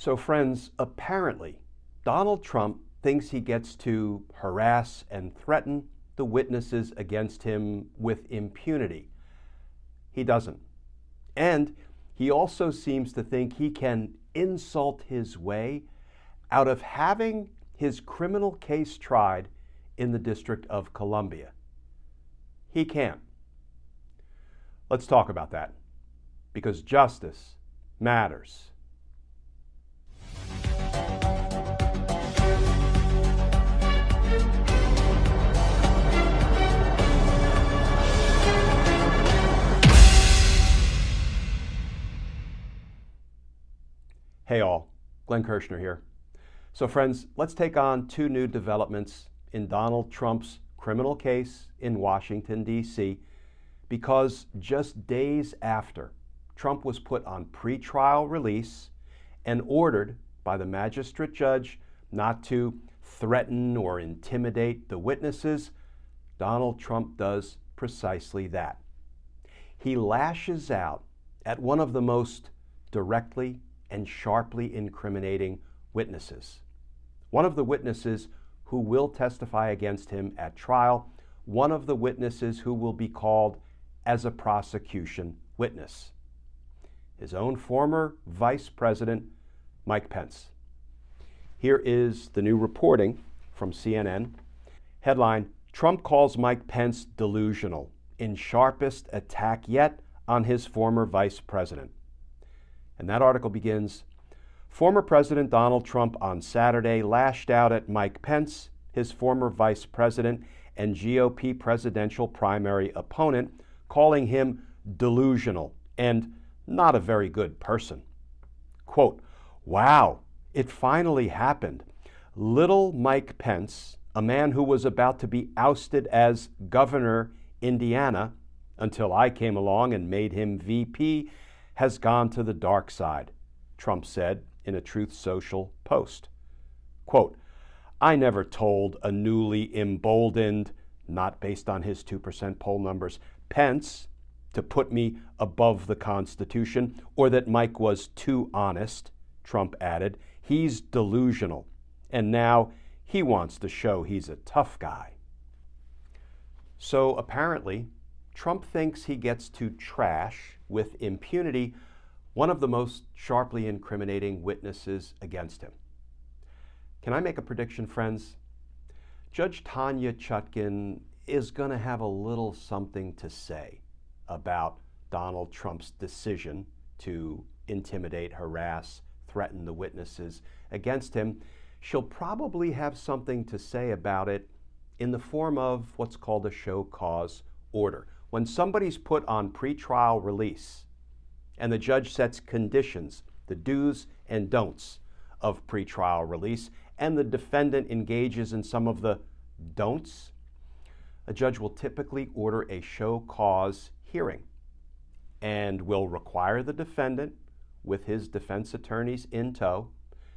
So friends, apparently, Donald Trump thinks he gets to harass and threaten the witnesses against him with impunity. He doesn't. And he also seems to think he can insult his way out of having his criminal case tried in the District of Columbia. He can't. Let's talk about that, because justice matters. Hey all, Glenn Kirshner here. So friends, let's take on two new developments in Donald Trump's criminal case in Washington, D.C., because just days after Trump was put on pretrial release and ordered by the magistrate judge not to threaten or intimidate the witnesses, Donald Trump does precisely that. He lashes out at one of the most directly and sharply incriminating witnesses. One of the witnesses who will testify against him at trial, one of the witnesses who will be called as a prosecution witness. His own former Vice President Mike Pence. Here is the new reporting from CNN. Headline, Trump calls Mike Pence delusional in sharpest attack yet on his former vice president. And that article begins, former President Donald Trump on Saturday lashed out at Mike Pence, his former vice president and GOP presidential primary opponent, calling him delusional and not a very good person. Quote, wow, it finally happened. Little Mike Pence, a man who was about to be ousted as governor Indiana until I came along and made him VP, has gone to the dark side, Trump said in a Truth Social post. Quote, I never told a newly emboldened, not based on his 2% poll numbers, Pence to put me above the Constitution or that Mike was too honest, Trump added. He's delusional, and now he wants to show he's a tough guy. So apparently, Trump thinks he gets to trash with impunity one of the most sharply incriminating witnesses against him. Can I make a prediction, friends? Judge Tanya Chutkan is going to have a little something to say about Donald Trump's decision to intimidate, harass, threaten the witnesses against him. She'll probably have something to say about it in the form of what's called a show cause order. When somebody's put on pretrial release and the judge sets conditions, the do's and don'ts of pretrial release, and the defendant engages in some of the don'ts, a judge will typically order a show cause hearing and will require the defendant, with his defense attorneys in tow,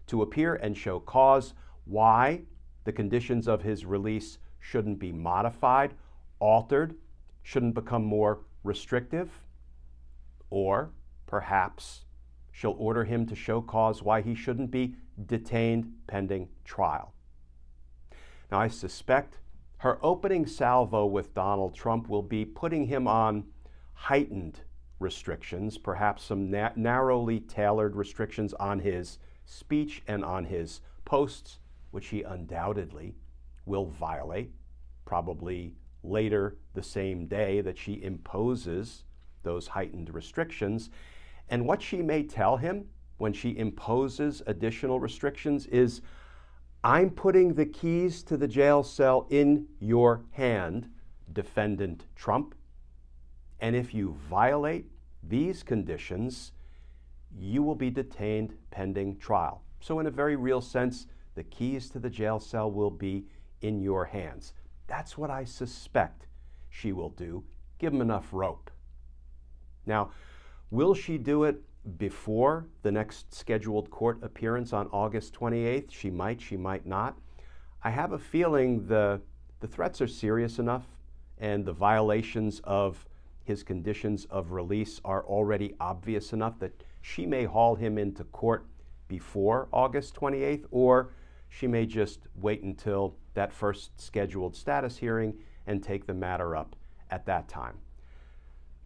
to appear and show cause why the conditions of his release shouldn't be modified, altered, shouldn't become more restrictive, or perhaps she'll order him to show cause why he shouldn't be detained pending trial. Now, I suspect her opening salvo with Donald Trump will be putting him on heightened restrictions, perhaps some narrowly tailored restrictions on his speech and on his posts, which he undoubtedly will violate, probably later the same day that she imposes those heightened restrictions. And what she may tell him when she imposes additional restrictions is, I'm putting the keys to the jail cell in your hand, defendant Trump, and if you violate these conditions, you will be detained pending trial. So in a very real sense, the keys to the jail cell will be in your hands. That's what I suspect she will do. Give him enough rope. Now, will she do it before the next scheduled court appearance on August 28th? She might not. I have a feeling the threats are serious enough and the violations of his conditions of release are already obvious enough that she may haul him into court before August 28th, or she may just wait until that first scheduled status hearing and take the matter up at that time.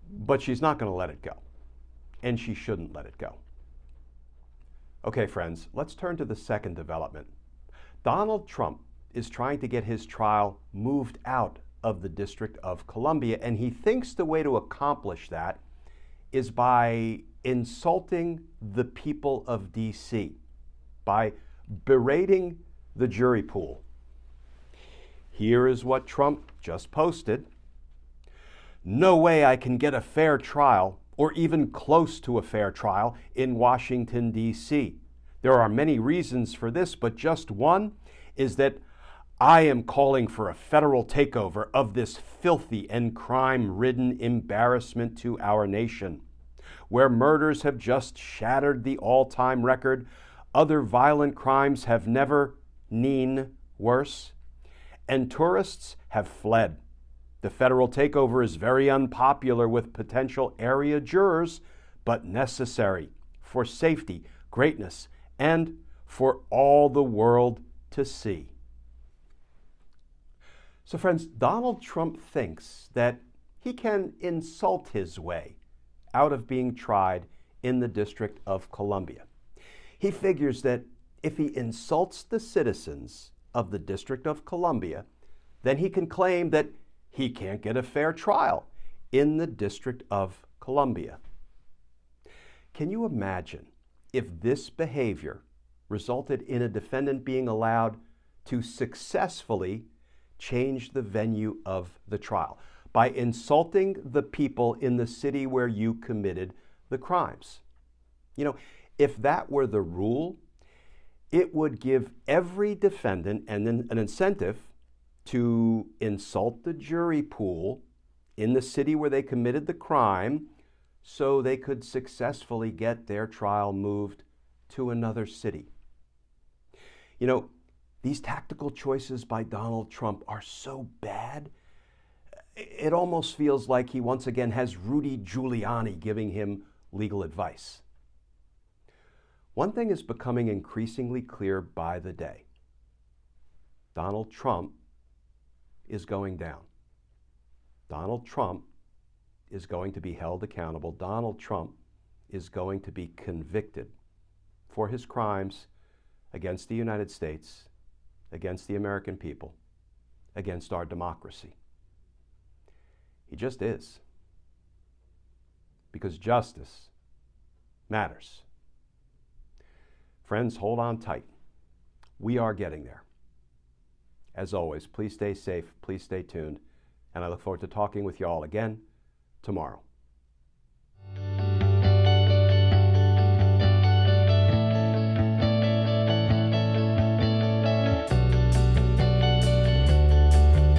But she's not going to let it go, and she shouldn't let it go. Okay, friends, let's turn to the second development. Donald Trump is trying to get his trial moved out of the District of Columbia, and he thinks the way to accomplish that is by insulting the people of D.C., by berating the jury pool. Here is what Trump just posted. No way I can get a fair trial, or even close to a fair trial, in Washington, D.C. There are many reasons for this, but just one is that I am calling for a federal takeover of this filthy and crime-ridden embarrassment to our nation. Where murders have just shattered the all-time record, other violent crimes have never been worse, and tourists have fled. The federal takeover is very unpopular with potential area jurors, but necessary for safety, greatness, and for all the world to see. So friends, Donald Trump thinks that he can insult his way out of being tried in the District of Columbia. He figures that if he insults the citizens of the District of Columbia, then he can claim that he can't get a fair trial in the District of Columbia. Can you imagine if this behavior resulted in a defendant being allowed to successfully change the venue of the trial by insulting the people in the city where you committed the crimes? You know, if that were the rule, it would give every defendant an incentive to insult the jury pool in the city where they committed the crime so they could successfully get their trial moved to another city. You know, these tactical choices by Donald Trump are so bad, it almost feels like he once again has Rudy Giuliani giving him legal advice. One thing is becoming increasingly clear by the day. Donald Trump is going down. Donald Trump is going to be held accountable. Donald Trump is going to be convicted for his crimes against the United States, against the American people, against our democracy. He just is. Because justice matters. Friends, hold on tight. We are getting there. As always, please stay safe, please stay tuned, and I look forward to talking with you all again tomorrow.